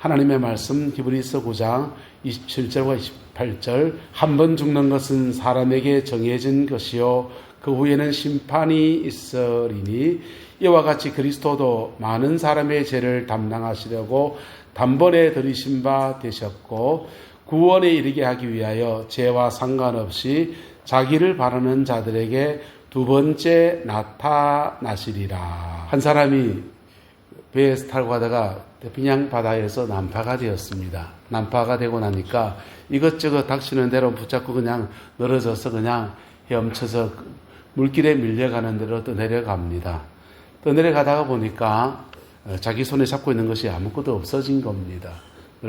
하나님의 말씀 히브리서 9장 27절과 28절 한 번 죽는 것은 사람에게 정해진 것이요 그 후에는 심판이 있으리니 이와 같이 그리스도도 많은 사람의 죄를 담당하시려고 단번에 들이신 바 되셨고 구원에 이르게 하기 위하여 죄와 상관없이 자기를 바라는 자들에게 두 번째 나타나시리라. 한 사람이 배에서 타고 가다가 태평양 바다에서 난파가 되었습니다. 난파가 되고 나니까 이것저것 닥치는 대로 붙잡고 그냥 늘어져서 그냥 헤엄쳐서 물길에 밀려가는 대로 떠내려갑니다. 떠내려가다가 보니까 자기 손에 잡고 있는 것이 아무것도 없어진 겁니다.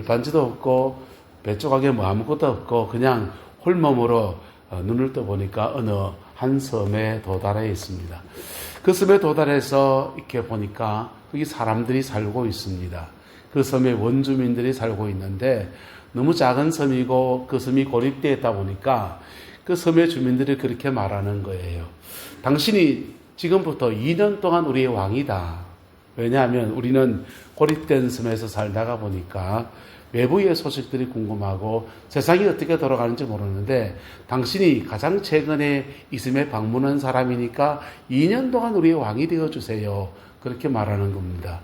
반지도 없고 배 조각에 뭐 아무것도 없고 그냥 홀몸으로 눈을 떠보니까 어느 한 섬에 도달해 있습니다. 그 섬에 도달해서 이렇게 보니까 거기 사람들이 살고 있습니다. 그 섬에 원주민들이 살고 있는데 너무 작은 섬이고 그 섬이 고립되어 있다 보니까 그 섬의 주민들이 그렇게 말하는 거예요. 당신이 지금부터 2년 동안 우리의 왕이다. 왜냐하면 우리는 고립된 섬에서 살다가 보니까 외부의 소식들이 궁금하고 세상이 어떻게 돌아가는지 모르는데 당신이 가장 최근에 이 섬에 방문한 사람이니까 2년 동안 우리의 왕이 되어주세요. 그렇게 말하는 겁니다.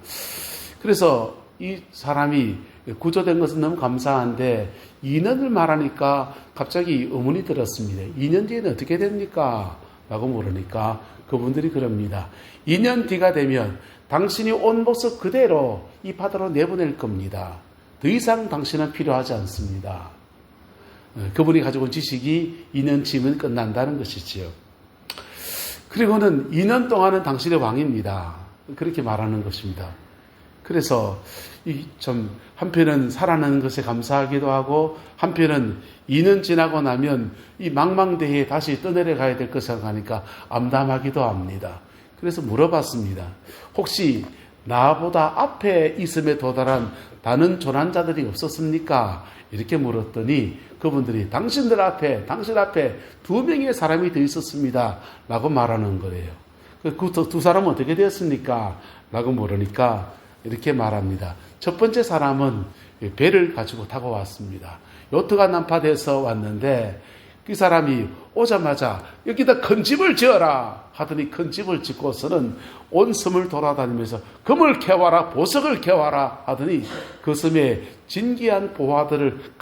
그래서 이 사람이 구조된 것은 너무 감사한데 2년을 말하니까 갑자기 의문이 들었습니다. 2년 뒤에는 어떻게 됩니까? 라고 물으니까 그분들이 그럽니다. 2년 뒤가 되면 당신이 온 모습 그대로 이 바다로 내보낼 겁니다. 더 이상 당신은 필요하지 않습니다. 그분이 가지고 온 지식이 2년치면 끝난다는 것이지요. 그리고는 2년 동안은 당신의 왕입니다. 그렇게 말하는 것입니다. 그래서 좀 한편은 살아나는 것에 감사하기도 하고 한편은 2년 지나고 나면 이 망망대해에 다시 떠내려가야 될 것을 생각하니까 암담하기도 합니다. 그래서 물어봤습니다. 혹시 나보다 앞에 이 섬에 도달한 다른 조난자들이 없었습니까? 이렇게 물었더니 그분들이 당신 앞에 2명의 사람이 더 있었습니다. 라고 말하는 거예요. 그 두 사람은 어떻게 되었습니까? 라고 물으니까 이렇게 말합니다. 첫 번째 사람은 배를 가지고 타고 왔습니다. 요트가 난파돼서 왔는데 그 사람이 오자마자 여기다 큰 집을 지어라 하더니 큰 집을 짓고서는 온 섬을 돌아다니면서 금을 캐와라 보석을 캐와라 하더니 그 섬에 진귀한 보화들을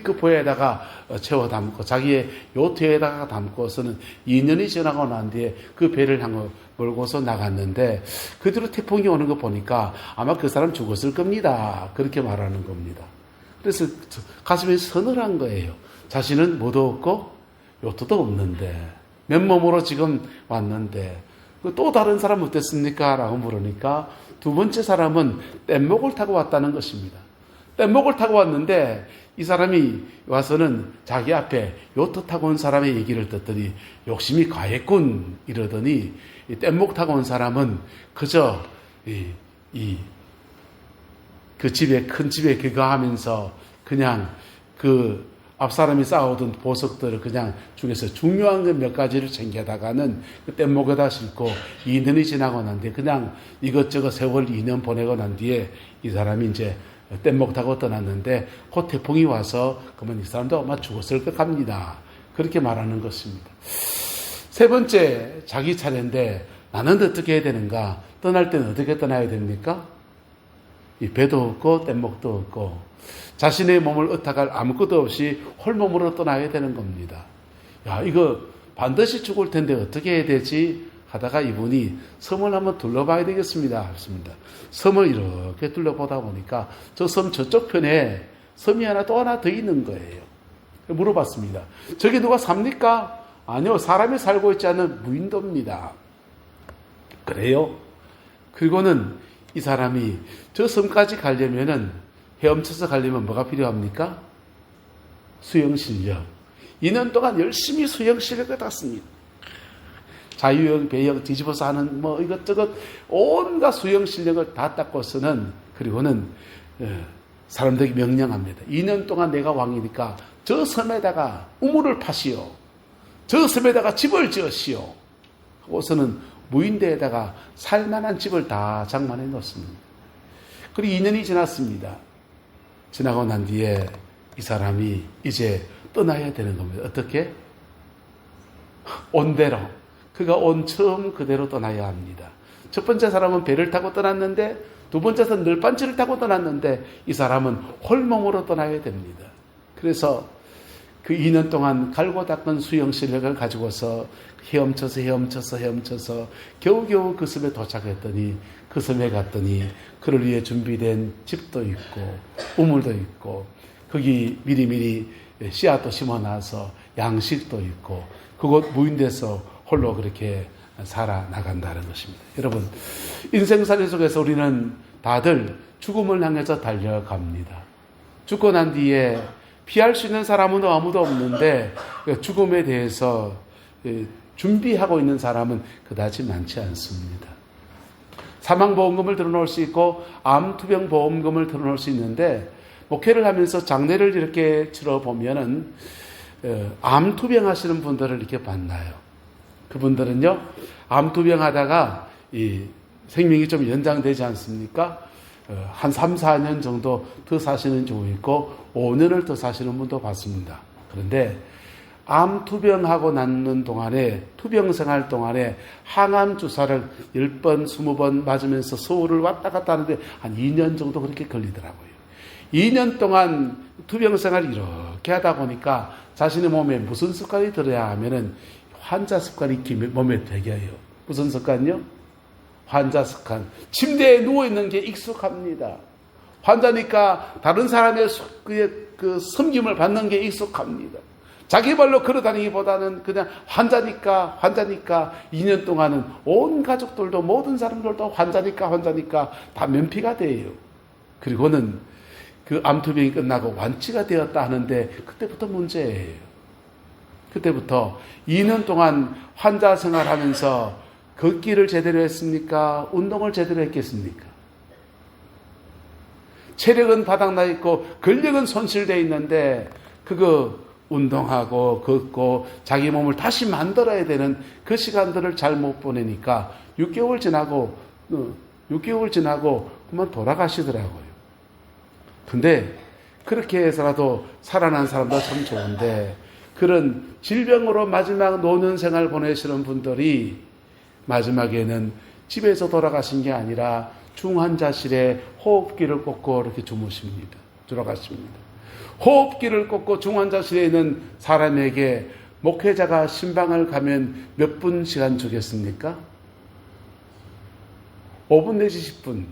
그 보에다가 채워 담고 자기의 요트에다가 담고서는 2년이 지나고 난 뒤에 그 배를 향해 몰고서 나갔는데 그 뒤로 태풍이 오는 거 보니까 아마 그 사람 죽었을 겁니다. 그렇게 말하는 겁니다. 그래서 가슴이 서늘한 거예요. 자신은 뭐도 없고 요트도 없는데 맨몸으로 지금 왔는데 또 다른 사람 어땠습니까? 라고 물으니까 두 번째 사람은 뗏목을 타고 왔다는 것입니다. 뗏목을 타고 왔는데 이 사람이 와서는 자기 앞에 요트 타고 온 사람의 얘기를 듣더니 욕심이 과했군 이러더니 이 뗏목 타고 온 사람은 그저 그 집에 큰 집에 귀가하면서 그냥 그 앞사람이 쌓아오던 보석들을 그냥 중에서 중요한 것 몇 가지를 챙겨다가는 그 뗏목에다 싣고 2년이 지나고 난 뒤에 그냥 이것저것 세월 2년 보내고 난 뒤에 이 사람이 이제 뗏목 타고 떠났는데 그 태풍이 와서 그러면 이 사람도 아마 죽었을 것 같습니다. 그렇게 말하는 것입니다. 세 번째 자기 차례인데 나는 어떻게 해야 되는가? 떠날 때는 어떻게 떠나야 됩니까? 이 배도 없고 뗏목도 없고 자신의 몸을 의탁할 아무것도 없이 홀몸으로 떠나야 되는 겁니다. 야, 이거 반드시 죽을 텐데 어떻게 해야 되지? 하다가 이분이 섬을 한번 둘러봐야 되겠습니다. 했습니다. 섬을 이렇게 둘러보다 보니까 저 섬 저쪽 편에 섬이 하나 또 하나 더 있는 거예요. 물어봤습니다. 저기 누가 삽니까? 아니요, 사람이 살고 있지 않은 무인도입니다. 그래요? 그리고는 이 사람이 저 섬까지 가려면은 헤엄쳐서 가려면 뭐가 필요합니까? 수영 실력. 2년 동안 열심히 수영 실력을 땄습니다. 자유형, 배영, 뒤집어서 하는 뭐 이것저것 온갖 수영 실력을 다 닦고서는 그리고는 사람들에게 명령합니다. 2년 동안 내가 왕이니까 저 섬에다가 우물을 파시오. 저 섬에다가 집을 지으시오. 하고서는 무인대에다가 살만한 집을 다 장만해 놓습니다. 그리고 2년이 지났습니다. 지나고 난 뒤에 이 사람이 이제 떠나야 되는 겁니다. 어떻게? 온 대로. 그가 온 처음 그대로 떠나야 합니다. 첫 번째 사람은 배를 타고 떠났는데, 두 번째는 널빤지를 타고 떠났는데, 이 사람은 홀몸으로 떠나야 됩니다. 그래서 그 2년 동안 갈고 닦은 수영 실력을 가지고서 헤엄쳐서 겨우겨우 그 섬에 도착했더니, 그 섬에 갔더니 그를 위해 준비된 집도 있고 우물도 있고 거기 미리미리 씨앗도 심어놔서 양식도 있고 그곳 무인돼서 홀로 그렇게 살아나간다는 것입니다. 여러분, 인생살이 속에서 우리는 다들 죽음을 향해서 달려갑니다. 죽고 난 뒤에 피할 수 있는 사람은 아무도 없는데 죽음에 대해서 준비하고 있는 사람은 그다지 많지 않습니다. 사망보험금을 들어놓을 수 있고 암투병보험금을 들어놓을 수 있는데, 목회를 하면서 장례를 이렇게 치러보면은 암투병 하시는 분들을 이렇게 만나요. 그분들은요, 암투병 하다가 이 생명이 좀 연장되지 않습니까? 한 3, 4년 정도 더 사시는 경우 있고 5년을 더 사시는 분도 봤습니다. 그런데 암투병하고 낫는 동안에, 투병생활 동안에 항암 주사를 10번, 20번 맞으면서 서울을 왔다 갔다 하는데 한 2년 정도 그렇게 걸리더라고요. 2년 동안 투병생활을 이렇게 하다 보니까 자신의 몸에 무슨 습관이 들어야 하면은 환자 습관이 몸에 배겨요. 무슨 습관이요? 환자 습관. 침대에 누워있는 게 익숙합니다. 환자니까 다른 사람의 그 섬김을 받는 게 익숙합니다. 자기 발로 걸어다니기보다는 그냥 환자니까 2년 동안은 온 가족들도 모든 사람들도 환자니까 다 면피가 돼요. 그리고는 그 암투병이 끝나고 완치가 되었다 하는데 그때부터 문제예요. 그때부터 2년 동안 환자 생활하면서 걷기를 제대로 했습니까? 운동을 제대로 했겠습니까? 체력은 바닥나 있고 근력은 손실되어 있는데 그거 운동하고 걷고 자기 몸을 다시 만들어야 되는 그 시간들을 잘 못 보내니까 6개월 지나고 그만 돌아가시더라고요. 근데 그렇게 해서라도 살아난 사람도 참 좋은데, 그런 질병으로 마지막 노년 생활 보내시는 분들이 마지막에는 집에서 돌아가신 게 아니라 중환자실에 호흡기를 꽂고 이렇게 돌아가십니다. 호흡기를 꽂고 중환자실에 있는 사람에게 목회자가 신방을 가면 몇 분 시간 주겠습니까? 5분 내지 10분.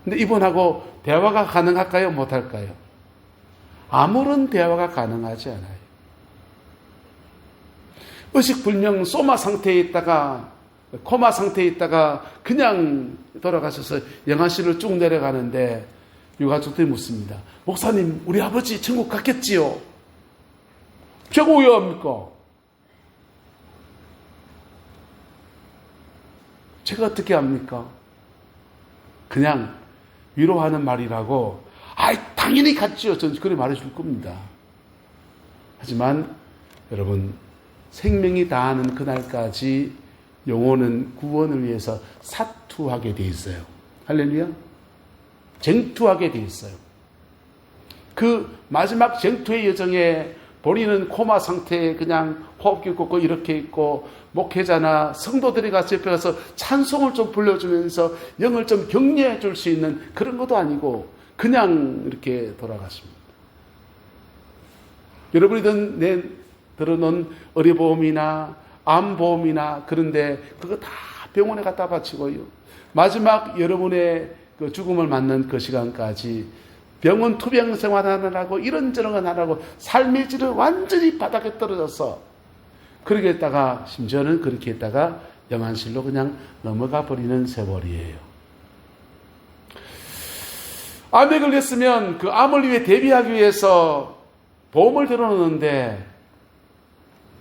근데 이분하고 대화가 가능할까요? 못할까요? 아무런 대화가 가능하지 않아요. 의식불명 소마 상태에 있다가, 코마 상태에 있다가 그냥 돌아가셔서 영안실로 쭉 내려가는데 유가족들이 묻습니다. 목사님, 우리 아버지 천국 갔겠지요? 제가 왜 합니까? 제가 어떻게 합니까? 그냥 위로하는 말이라고, 당연히 갔지요. 저는 그렇게 말해줄 겁니다. 하지만 여러분, 생명이 다하는 그날까지 영혼은 구원을 위해서 사투하게 돼 있어요. 할렐루야. 쟁투하게 돼 있어요. 그 마지막 쟁투의 여정에 본인은 코마 상태에 그냥 호흡기 꽂고 이렇게 있고, 목회자나 성도들이 같이 옆에 가서 찬송을 좀 불러주면서 영을 좀 격려해 줄 수 있는 그런 것도 아니고 그냥 이렇게 돌아가십니다. 여러분이 들어놓은 의료보험이나 암보험이나 그런데 그거 다 병원에 갖다 바치고요. 마지막 여러분의 그 죽음을 맞는 그 시간까지 병원 투병 생활하느라고 이런저런 하느라고 삶의 질은 완전히 바닥에 떨어져서 그렇게 했다가, 심지어는 그렇게 했다가 영안실로 그냥 넘어가 버리는 세월이에요. 암에 걸렸으면 그 암을 위해 대비하기 위해서 보험을 들어놓는데,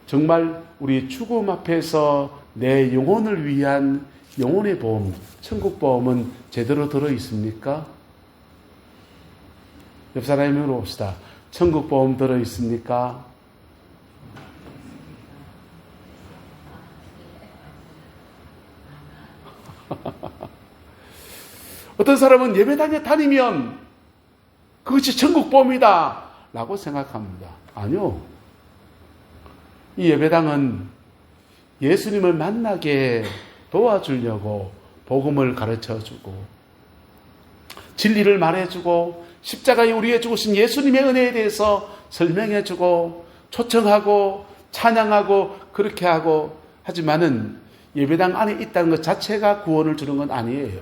정말 우리 죽음 앞에서 내 영혼을 위한 영혼의 보험, 천국 보험은 제대로 들어 있습니까? 옆 사람이 물어봅시다. 천국 보험 들어 있습니까? 어떤 사람은 예배당에 다니면 그것이 천국보험이다 라고 생각합니다. 아니요. 이 예배당은 예수님을 만나게 도와주려고 복음을 가르쳐주고 진리를 말해주고 십자가에 우리에 죽으신 예수님의 은혜에 대해서 설명해주고 초청하고 찬양하고 그렇게 하고 하지만은 예배당 안에 있다는 것 자체가 구원을 주는 건 아니에요.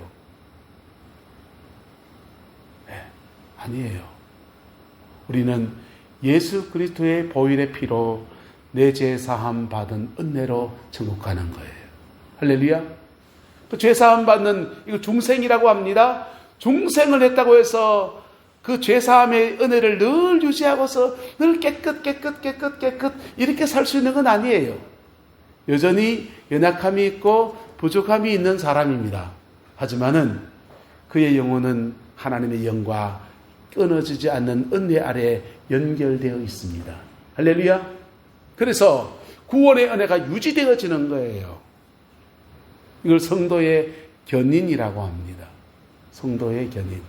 네, 아니에요. 우리는 예수 그리스도의 보혈의 피로 내 죄 사함 받은 은혜로 천국 가는 거예요. 할렐루야. 그 죄 사함 받는 이거 중생이라고 합니다. 중생을 했다고 해서 그 죄 사함의 은혜를 늘 유지하고서 늘 깨끗 이렇게 살 수 있는 건 아니에요. 여전히 연약함이 있고 부족함이 있는 사람입니다. 하지만은 그의 영혼은 하나님의 영과 끊어지지 않는 은혜 아래 연결되어 있습니다. 할렐루야. 그래서 구원의 은혜가 유지되어지는 거예요. 이걸 성도의 견인이라고 합니다. 성도의 견인.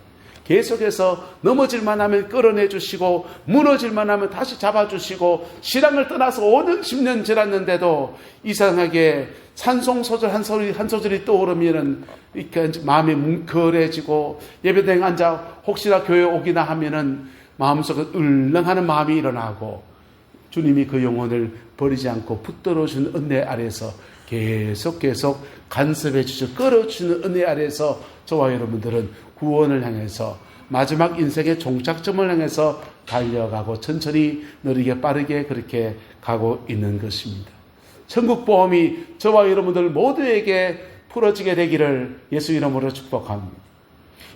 계속해서 넘어질만 하면 끌어내 주시고 무너질만 하면 다시 잡아주시고 신앙을 떠나서 5년 10년 지났는데도 이상하게 찬송소절 한 소절이 떠오르면은 이렇게 마음이 뭉클해지고 예배당에 앉아 혹시나 교회 오기나 하면은 마음속에 울렁하는 마음이 일어나고 주님이 그 영혼을 버리지 않고 붙들어주는 은혜 아래에서 계속 간섭해 주시고 끌어주는 은혜 아래에서 저와 여러분들은 구원을 향해서 마지막 인생의 종착점을 향해서 달려가고 천천히 느리게 빠르게 그렇게 가고 있는 것입니다. 천국 보험이 저와 여러분들 모두에게 풀어지게 되기를 예수 이름으로 축복합니다.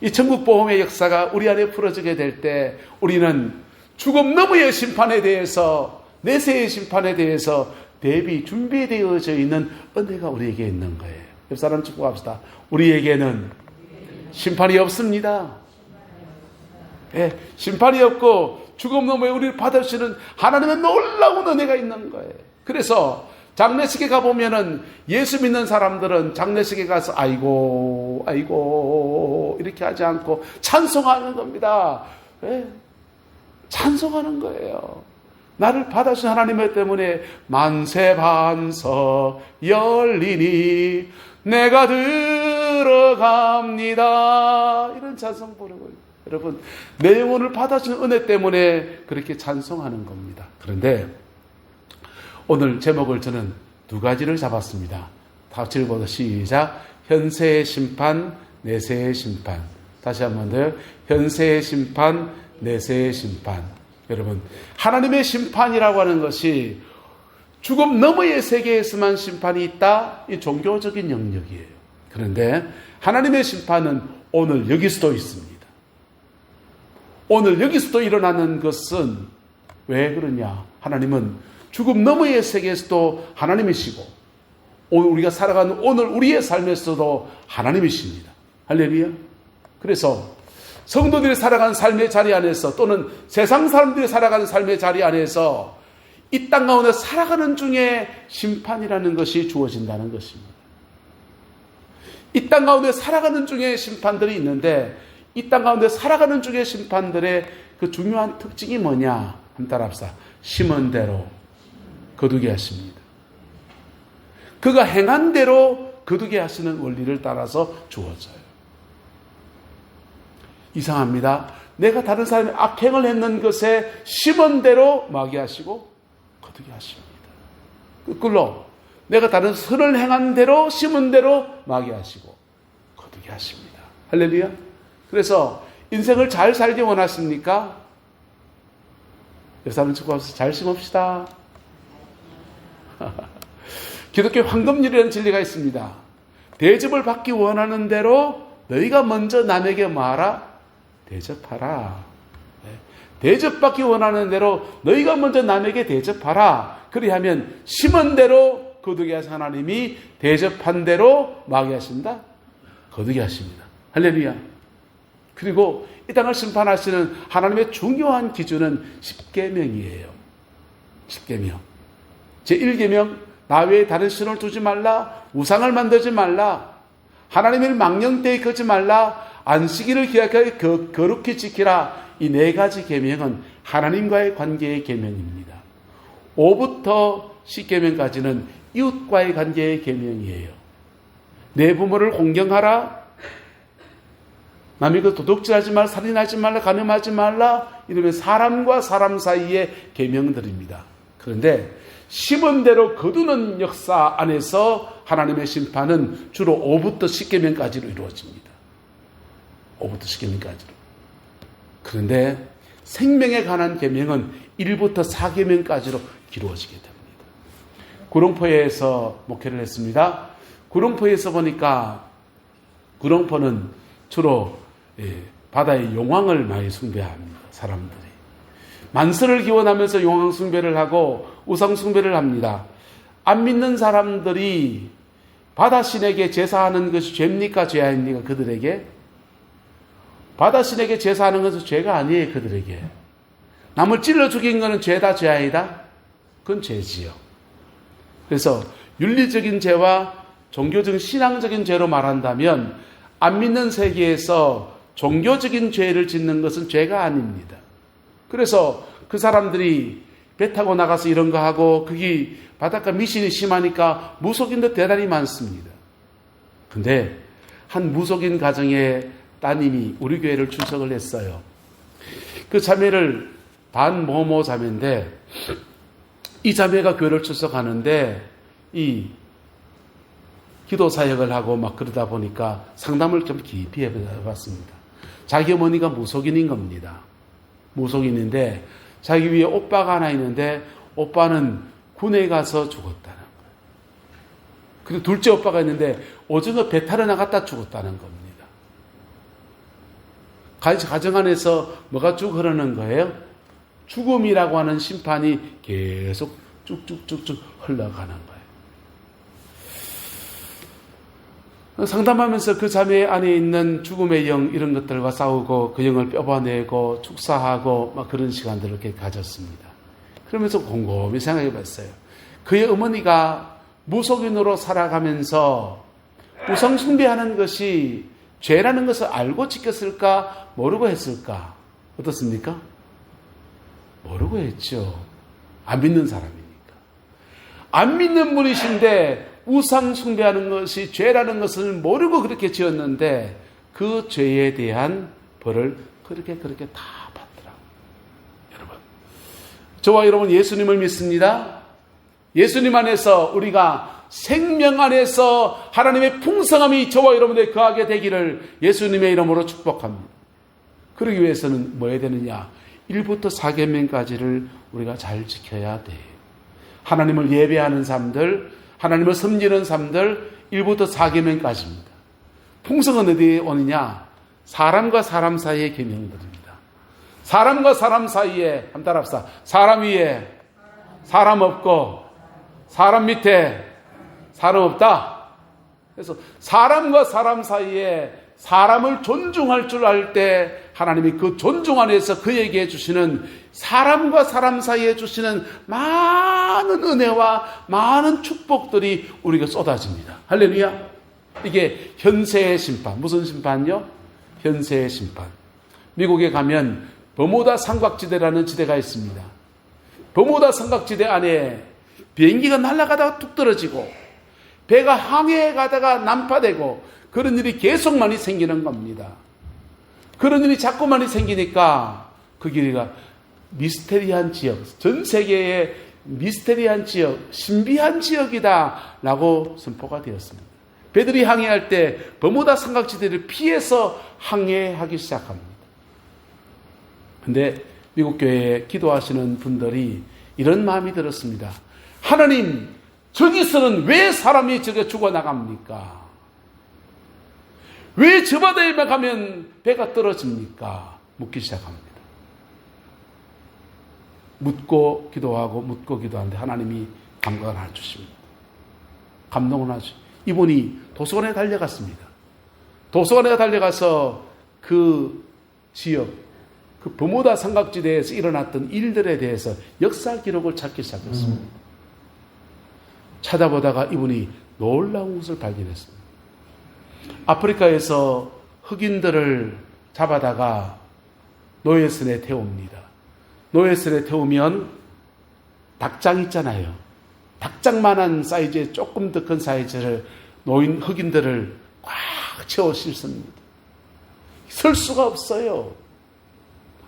이 천국 보험의 역사가 우리 안에 풀어지게 될 때 우리는 죽음 너머의 심판에 대해서 내세의 심판에 대해서 대비 준비되어져 있는 은혜가 우리에게 있는 거예요. 옆 사람 축복합시다. 우리에게는 심판이 없습니다. 예, 심판이 없고 죽음 너머에 우리를 받아주시는 하나님의 놀라운 은혜가 있는 거예요. 그래서 장례식에 가보면은 예수 믿는 사람들은 장례식에 가서 아이고 이렇게 하지 않고 찬송하는 겁니다. 예, 찬송하는 거예요. 나를 받아주신 하나님 때문에 만세 반석 열리니 내가 들어갑니다. 이런 찬송 부르고 여러분 내 영혼을 받아주신 은혜 때문에 그렇게 찬송하는 겁니다. 그런데 오늘 제목을 저는 두 가지를 잡았습니다. 다 같이 읽어보자. 시작. 현세의 심판, 내세의 심판. 다시 한 번 더. 현세의 심판, 내세의 심판. 여러분 하나님의 심판이라고 하는 것이 죽음 너머의 세계에서만 심판이 있다? 이 종교적인 영역이에요. 그런데 하나님의 심판은 오늘 여기서도 있습니다. 오늘 여기서도 일어나는 것은 왜 그러냐? 하나님은 죽음 너머의 세계에서도 하나님이시고 오늘 우리가 살아가는 오늘 우리의 삶에서도 하나님이십니다. 할렐루야. 그래서 성도들이 살아가는 삶의 자리 안에서 또는 세상 사람들이 살아가는 삶의 자리 안에서 이 땅 가운데 살아가는 중에 심판이라는 것이 주어진다는 것입니다. 이 땅 가운데 살아가는 중에 심판들이 있는데 이 땅 가운데 살아가는 중에 심판들의 그 중요한 특징이 뭐냐? 한번 따라합시다. 심은 대로 거두게 하십니다. 그가 행한 대로 거두게 하시는 원리를 따라서 주어져요. 이상합니다. 내가 다른 사람이 악행을 했는 것에 심은 대로 마게 하시고 거두게 하십니다. 거꾸로 내가 다른 선을 행한 대로 심은 대로 마게 하시고 거두게 하십니다. 할렐루야. 그래서 인생을 잘 살기 원하십니까? 여러분 축복합시다. 잘 심읍시다. 기독교 황금률이라는 진리가 있습니다. 대접을 받기 원하는 대로 너희가 먼저 남에게 말하라. 대접하라. 대접받기 원하는 대로 너희가 먼저 남에게 대접하라. 그리하면 심은 대로 거두게 하신 하나님이 대접한 대로 마게 하신다. 거두게 하십니다. 할렐루야. 그리고 이 땅을 심판하시는 하나님의 중요한 기준은 십계명이에요. 십계명. 제1계명 나 외에 다른 신을 두지 말라. 우상을 만들지 말라. 하나님의 망령되이 걷지 말라. 안식일을 기약하여 거룩히 지키라. 이 네 가지 계명은 하나님과의 관계의 계명입니다. 5부터 10계명까지는 이웃과의 관계의 계명이에요. 내 부모를 공경하라. 남이 도둑질하지 말라, 살인하지 말라, 간음하지 말라. 이러면 사람과 사람 사이의 계명들입니다. 그런데 심은 대로 거두는 역사 안에서 하나님의 심판은 주로 5부터 10계명까지로 이루어집니다. 5부터 10계명까지로. 그런데 생명에 관한 계명은 1부터 4계명까지로 이루어지게 됩니다. 구룡포에서 목회를 했습니다. 구룡포에서 보니까 구룡포는 주로 바다의 용왕을 많이 숭배합니다. 사람들이. 만세를 기원하면서 용왕 숭배를 하고 우상 숭배를 합니다. 안 믿는 사람들이 바다신에게 제사하는 것이 죄입니까? 죄 아닙니까? 그들에게? 바다신에게 제사하는 것은 죄가 아니에요. 그들에게. 남을 찔러 죽인 것은 죄다 죄 아니다? 그건 죄지요. 그래서 윤리적인 죄와 종교적인 신앙적인 죄로 말한다면 안 믿는 세계에서 종교적인 죄를 짓는 것은 죄가 아닙니다. 그래서 그 사람들이 배 타고 나가서 이런 거 하고 거기 바닷가 미신이 심하니까 무속인도 대단히 많습니다. 근데 한 무속인 가정의 따님이 우리 교회를 출석을 했어요. 그 자매를 반모모 자매인데 이 자매가 교회를 출석하는데 이 기도 사역을 하고 막 그러다 보니까 상담을 좀 깊이 해봤습니다. 자기 어머니가 무속인인 겁니다. 무속인인데 자기 위에 오빠가 하나 있는데 오빠는 군에 가서 죽었다는 거예요. 그리고 둘째 오빠가 있는데 오징어 배 타러 나갔다 죽었다는 겁니다. 가정 안에서 뭐가 쭉 흐르는 거예요? 죽음이라고 하는 심판이 계속 쭉쭉쭉쭉 흘러가는 거예요. 상담하면서 그 자매 안에 있는 죽음의 영 이런 것들과 싸우고 그 영을 뼈아내고 축사하고 막 그런 시간들을 이렇게 가졌습니다. 그러면서 곰곰이 생각해 봤어요. 그의 어머니가 무속인으로 살아가면서 우상 숭배하는 것이 죄라는 것을 알고 지켰을까? 모르고 했을까? 어떻습니까? 모르고 했죠. 안 믿는 사람이니까. 안 믿는 분이신데 우상 숭배하는 것이 죄라는 것을 모르고 그렇게 지었는데 그 죄에 대한 벌을 그렇게 다 받더라고요. 여러분, 저와 여러분 예수님을 믿습니다. 예수님 안에서 우리가 생명 안에서 하나님의 풍성함이 저와 여러분들에 거하게 되기를 예수님의 이름으로 축복합니다. 그러기 위해서는 뭐 해야 되느냐? 1부터 4계명까지를 우리가 잘 지켜야 돼요. 하나님을 예배하는 삶들, 하나님을 섬기는 삶들 1부터 4계명까지입니다. 풍성은 어디에 오느냐? 사람과 사람 사이의 계명들입니다. 사람과 사람 사이에, 한번 따라합시다. 사람 위에 사람 없고 사람 밑에 사람 없다. 그래서 사람과 사람 사이에 사람을 존중할 줄 알 때 하나님이 그 존중 안에서 그에게 주시는 사람과 사람 사이에 주시는 많은 은혜와 많은 축복들이 우리에게 쏟아집니다. 할렐루야. 이게 현세의 심판. 무슨 심판요? 현세의 심판. 미국에 가면 버무다 삼각지대라는 지대가 있습니다. 버무다 삼각지대 안에 비행기가 날아가다가 툭 떨어지고 배가 항해에 가다가 난파되고 그런 일이 계속 많이 생기는 겁니다. 그런 일이 자꾸 많이 생기니까 그 길이가 미스테리한 지역, 전 세계의 미스테리한 지역, 신비한 지역이다 라고 선포가 되었습니다. 배들이 항해할 때 버무다 삼각지대를 피해서 항해하기 시작합니다. 근데 미국 교회에 기도하시는 분들이 이런 마음이 들었습니다. 하나님, 저기서는 왜 사람이 저게 죽어나갑니까? 왜 저 바다에만 가면 배가 떨어집니까? 묻기 시작합니다. 묻고 기도하고 묻고 기도하는데 하나님이 감각을 하나 주십니다. 감동을 하나 주십니다. 이분이 도서관에 달려갔습니다. 도서관에 달려가서 그 지역, 그 버무다 삼각지대에서 일어났던 일들에 대해서 역사 기록을 찾기 시작했습니다. 찾아보다가 이분이 놀라운 것을 발견했습니다. 아프리카에서 흑인들을 잡아다가 노예선에 태웁니다. 노예선에 태우면 닭장 있잖아요. 닭장만한 사이즈의 조금 더 큰 사이즈를 노인 흑인들을 꽉 채워 싣습니다. 설 수가 없어요.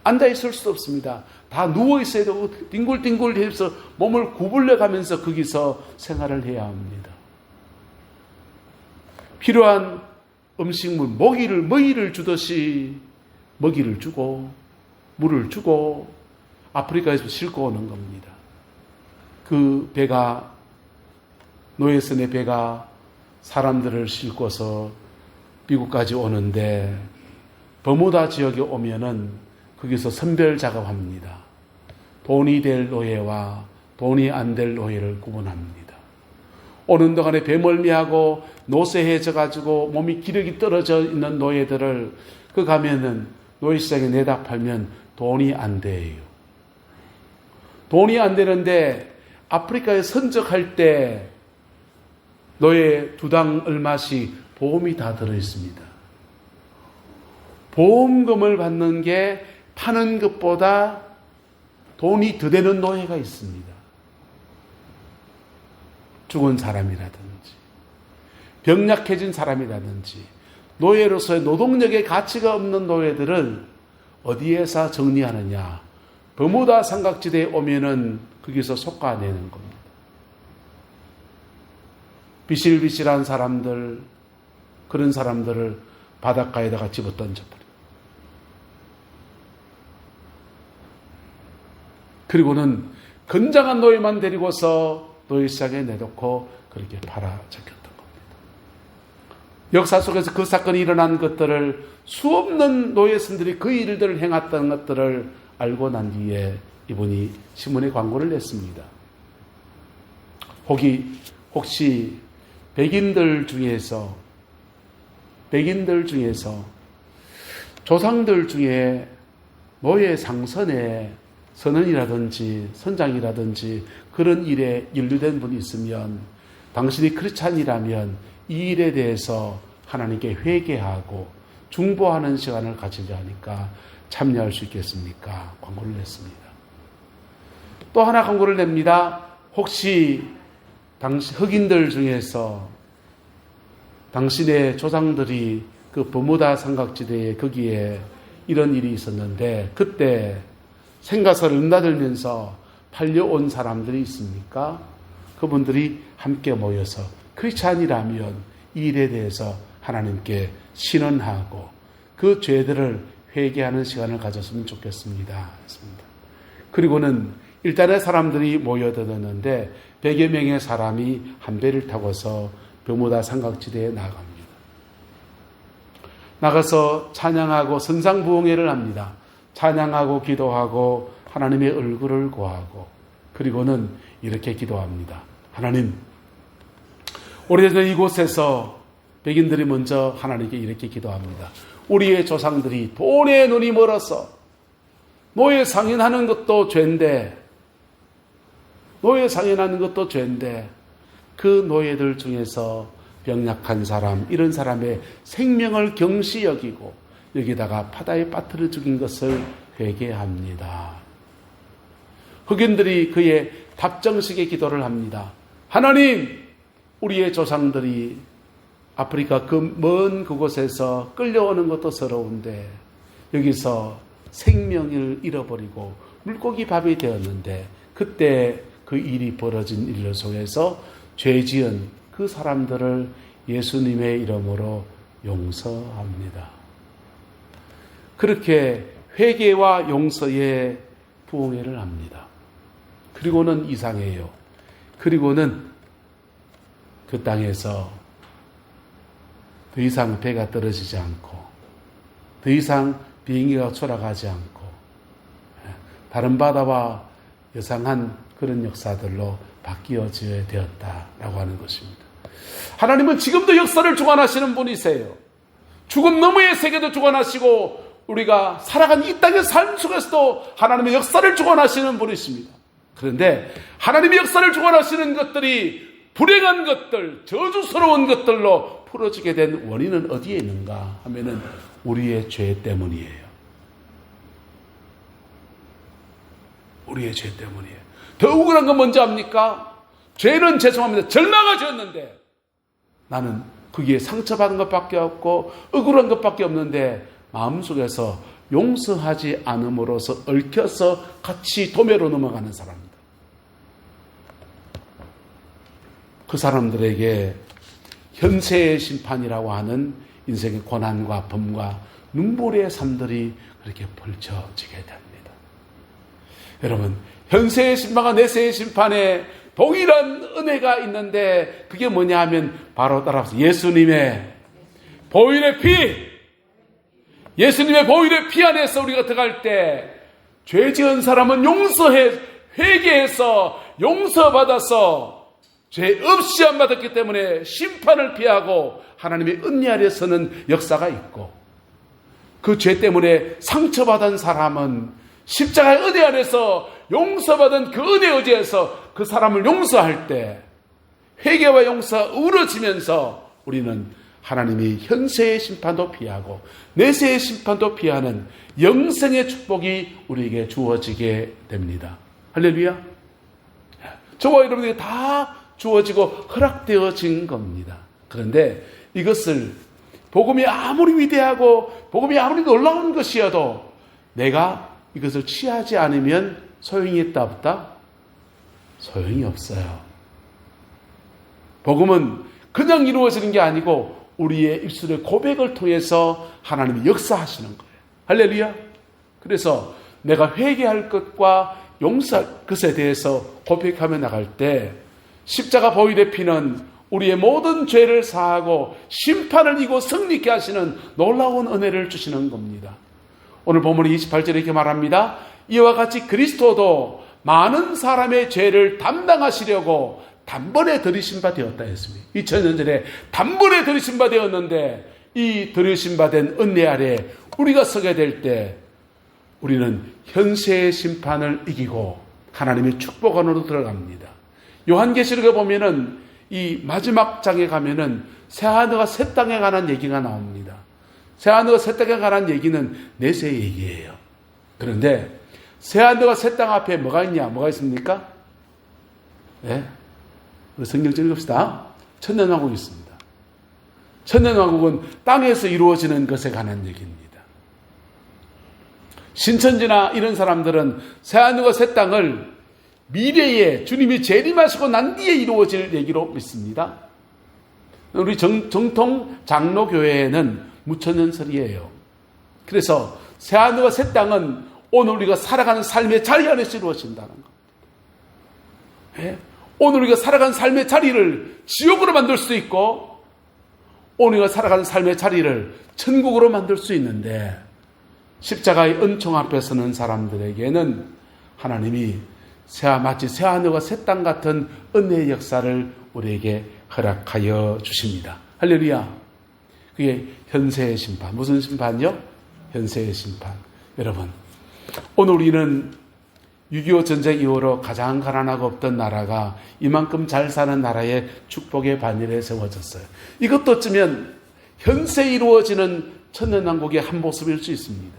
앉아 있을 수도 없습니다. 다 누워 있어야 되고 뒹굴뒹굴 해서 몸을 구불려 가면서 거기서 생활을 해야 합니다. 필요한 음식물, 먹이를 주듯이 먹이를 주고 물을 주고 아프리카에서 싣고 오는 겁니다. 그 배가, 노예선의 배가 사람들을 싣고서 미국까지 오는데 버무다 지역에 오면은 거기서 선별 작업합니다. 돈이 될 노예와 돈이 안 될 노예를 구분합니다. 오는 동안에 배멀미하고 노쇠해져 가지고 몸이 기력이 떨어져 있는 노예들을 그 가면은 노예시장에 내다 팔면 돈이 안 돼요. 돈이 안 되는데 아프리카에 선적할 때 노예 두당 얼마씩 보험이 다 들어있습니다. 보험금을 받는 게 파는 것보다 돈이 더 되는 노예가 있습니다. 죽은 사람이라든지 병약해진 사람이라든지 노예로서의 노동력의 가치가 없는 노예들을 어디에서 정리하느냐? 버무다 삼각지대에 오면은 거기서 솎아내는 겁니다. 비실비실한 사람들, 그런 사람들을 바닷가에다가 집어던져버려요. 그리고는 건장한 노예만 데리고서 노예시장에 내놓고 그렇게 팔아잡혔던 겁니다. 역사 속에서 그 사건이 일어난 것들을 수없는 노예선들이 그 일들을 행했던 것들을 알고 난 뒤에 이분이 신문에 광고를 냈습니다. 혹시 백인들 중에서 조상들 중에 노예 상선에 선언이라든지 선장이라든지 그런 일에 연루된 분이 있으면 당신이 크리스찬이라면 이 일에 대해서 하나님께 회개하고 중보하는 시간을 가지려 하니까 참여할 수 있겠습니까? 광고를 냈습니다. 또 하나 광고를 냅니다. 혹시 흑인들 중에서 당신의 조상들이 그 버무다 삼각지대에 거기에 이런 일이 있었는데 그때 생가서를 넘나들면서 팔려온 사람들이 있습니까? 그분들이 함께 모여서 크리스찬이라면 이 일에 대해서 하나님께 신원하고 그 죄들을 회개하는 시간을 가졌으면 좋겠습니다. 했습니다. 그리고는 일단의 사람들이 모여들었는데 100여 명의 사람이 한 배를 타고서 버무다 삼각지대에 나갑니다. 나가서 찬양하고 선상부흥회를 합니다. 찬양하고 기도하고 하나님의 얼굴을 구하고 그리고는 이렇게 기도합니다. 하나님, 오래전 이곳에서 백인들이 먼저 하나님께 이렇게 기도합니다. 우리의 조상들이 돈에 눈이 멀어서 노예 상인하는 것도 죄인데 그 노예들 중에서 병약한 사람, 이런 사람의 생명을 경시 여기고 여기다가 바다에 빠뜨려 죽인 것을 회개합니다. 흑인들이 그의 답정식의 기도를 합니다. 하나님, 우리의 조상들이 아프리카 그 먼 그곳에서 끌려오는 것도 서러운데 여기서 생명을 잃어버리고 물고기 밥이 되었는데 그때 그 일이 벌어진 일을 속에서 죄지은 그 사람들을 예수님의 이름으로 용서합니다. 그렇게 회개와 용서의 부흥회를 합니다. 그리고는 이상해요. 그리고는 그 땅에서 더 이상 배가 떨어지지 않고 더 이상 비행기가 추락하지 않고 다른 바다와 여상한 그런 역사들로 바뀌어져야 되었다라고 하는 것입니다. 하나님은 지금도 역사를 주관하시는 분이세요. 죽음 너머의 세계도 주관하시고 우리가 살아간 이 땅의 삶 속에서도 하나님의 역사를 주관하시는 분이십니다. 그런데 하나님의 역사를 주관하시는 것들이 불행한 것들, 저주스러운 것들로 풀어지게 된 원인은 어디에 있는가 하면은 우리의 죄 때문이에요. 우리의 죄 때문이에요. 더 억울한 건 뭔지 압니까? 죄는 죄송합니다. 절망을 지었는데 나는 거기에 상처받은 것밖에 없고 억울한 것밖에 없는데 마음속에서 용서하지 않음으로써 얽혀서 같이 도매로 넘어가는 사람입니다. 그 사람들에게 현세의 심판이라고 하는 인생의 고난과 범과 눈물의 삶들이 그렇게 펼쳐지게 됩니다. 여러분, 현세의 심판과 내세의 심판에 동일한 은혜가 있는데 그게 뭐냐 하면 바로 따라서 예수님의 보혈의 피, 예수님의 보혈의 피 안에서 우리가 들어갈 때 죄 지은 사람은 용서해, 회개해서 용서받아서 죄 없이 안 받았기 때문에 심판을 피하고 하나님의 은혜 아래 서는 역사가 있고, 그 죄 때문에 상처받은 사람은 십자가의 은혜 안에서 용서받은 그 은혜 의지에서 그 사람을 용서할 때 회개와 용서가 어우러지면서 우리는 하나님이 현세의 심판도 피하고 내세의 심판도 피하는 영생의 축복이 우리에게 주어지게 됩니다. 할렐루야. 저와 여러분에게 다 주어지고 허락되어진 겁니다. 그런데 이것을 복음이 아무리 위대하고 복음이 아무리 놀라운 것이어도 내가 이것을 취하지 않으면 소용이 있다 없다? 소용이 없어요. 복음은 그냥 이루어지는 게 아니고 우리의 입술의 고백을 통해서 하나님이 역사하시는 거예요. 할렐루야. 그래서 내가 회개할 것과 용서할 것에 대해서 고백하며 나갈 때 십자가 보혈의 피는 우리의 모든 죄를 사하고 심판을 이기고 승리케 하시는 놀라운 은혜를 주시는 겁니다. 오늘 본문이 28절에 이렇게 말합니다. 이와 같이 그리스도도 많은 사람의 죄를 담당하시려고 단번에 들이신 바 되었다 했습니다. 2000년 전에 단번에 들이신 바 되었는데 이 들이신 바 된 은혜 아래 우리가 서게 될 때 우리는 현세의 심판을 이기고 하나님의 축복 안으로 들어갑니다. 요한계시록에 보면은 이 마지막 장에 가면은 새하늘과 새 땅에 관한 얘기가 나옵니다. 새하늘과 새 땅에 관한 얘기는 내세 얘기예요. 그런데 새하늘과 새 땅 앞에 뭐가 있냐? 뭐가 있습니까? 네? 우리 성경 좀 읽읍시다. 천년왕국이 있습니다. 천년왕국은 땅에서 이루어지는 것에 관한 얘기입니다. 신천지나 이런 사람들은 새하늘과 새 땅을 미래에 주님이 재림하시고 난 뒤에 이루어질 얘기로 믿습니다. 우리 정통 장로교회에는 무천년설이에요. 그래서 새하늘과 새 땅은 오늘 우리가 살아가는 삶의 자리 안에서 이루어진다는 겁니다. 네? 오늘 우리가 살아가는 삶의 자리를 지옥으로 만들 수 있고 오늘 우리가 살아가는 삶의 자리를 천국으로 만들 수 있는데 십자가의 은총 앞에 서는 사람들에게는 하나님이 마치 새하늘과 새 땅 같은 은혜의 역사를 우리에게 허락하여 주십니다. 할렐루야. 그게 현세의 심판. 무슨 심판이요? 현세의 심판. 여러분, 오늘 우리는 6.25 전쟁 이후로 가장 가난하고 없던 나라가 이만큼 잘 사는 나라의 축복의 반열에 세워졌어요. 이것도 어쩌면 현세에 이루어지는 천년왕국의 한 모습일 수 있습니다.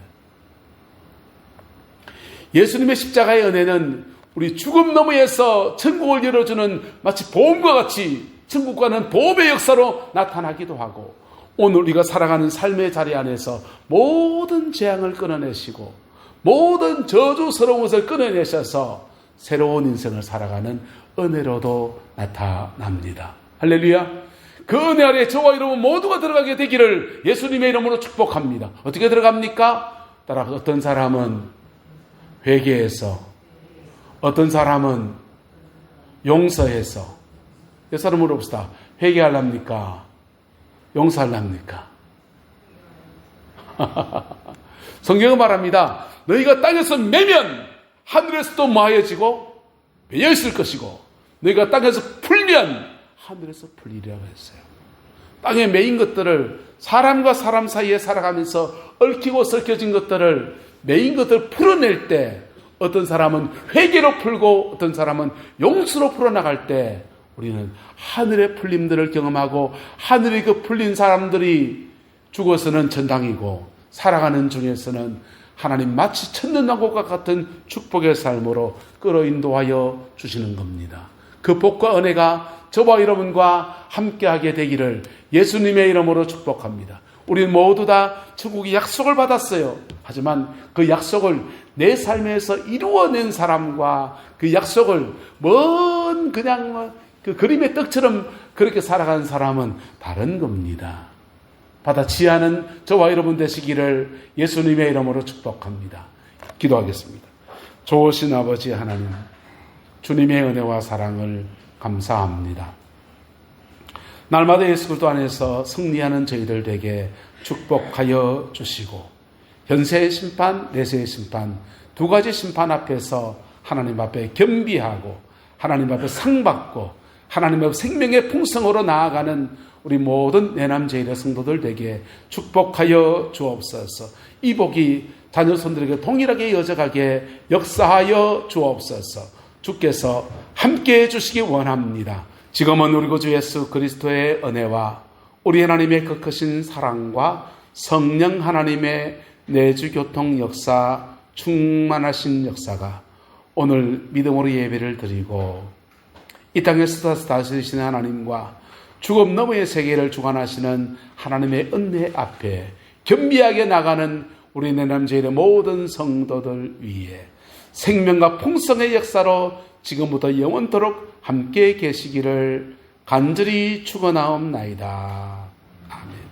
예수님의 십자가의 은혜는 우리 죽음 너머에서 천국을 열어주는 마치 보험과 같이 천국과는 보험의 역사로 나타나기도 하고 오늘 우리가 살아가는 삶의 자리 안에서 모든 재앙을 끊어내시고 모든 저주스러운 것을 끊어내셔서 새로운 인생을 살아가는 은혜로도 나타납니다. 할렐루야. 그 은혜 아래 저와 여러분 모두가 들어가게 되기를 예수님의 이름으로 축복합니다. 어떻게 들어갑니까? 따라서 어떤 사람은 회개해서 어떤 사람은 용서해서 여사람 물어봅시다. 회개하랍니까? 용서하랍니까? 성경은 말합니다. 너희가 땅에서 매면 하늘에서도 마여지고 매여 있을 것이고 너희가 땅에서 풀면 하늘에서 풀리리라고 했어요. 땅에 매인 것들을 사람과 사람 사이에 살아가면서 얽히고 섞여진 것들을 매인 것들을 풀어낼 때 어떤 사람은 회개로 풀고 어떤 사람은 용서로 풀어나갈 때 우리는 하늘의 풀림들을 경험하고 하늘의 그 풀린 사람들이 죽어서는 천당이고 살아가는 중에서는 하나님 마치 천년왕국과 같은 축복의 삶으로 끌어인도하여 주시는 겁니다. 그 복과 은혜가 저와 여러분과 함께하게 되기를 예수님의 이름으로 축복합니다. 우리 모두 다 천국의 약속을 받았어요. 하지만 그 약속을 내 삶에서 이루어낸 사람과 그 약속을 먼 그냥 그 그림의 떡처럼 그렇게 살아가는 사람은 다른 겁니다. 받아치하는 저와 여러분 되시기를 예수님의 이름으로 축복합니다. 기도하겠습니다. 좋으신 아버지 하나님, 주님의 은혜와 사랑을 감사합니다. 날마다 예수 그리스도 안에서 승리하는 저희들 되게 축복하여 주시고 현세의 심판, 내세의 심판 두 가지 심판 앞에서 하나님 앞에 겸비하고 하나님 앞에 상받고 하나님 앞에 생명의 풍성으로 나아가는 우리 모든 내남 제1의 성도들 되게 축복하여 주옵소서. 이 복이 자녀 손들에게 동일하게 여져가게 역사하여 주옵소서. 주께서 함께해 주시기 원합니다. 지금은 우리 구주 예수 그리스도의 은혜와 우리 하나님의 그 크신 사랑과 성령 하나님의 내주교통 역사, 충만하신 역사가 오늘 믿음으로 예배를 드리고 이 땅에서 다스리시는 하나님과 죽음 너머의 세계를 주관하시는 하나님의 은혜 앞에 겸비하게 나가는 우리 내남제일의 모든 성도들 위해 생명과 풍성의 역사로 지금부터 영원토록 함께 계시기를 간절히 축원하옵나이다.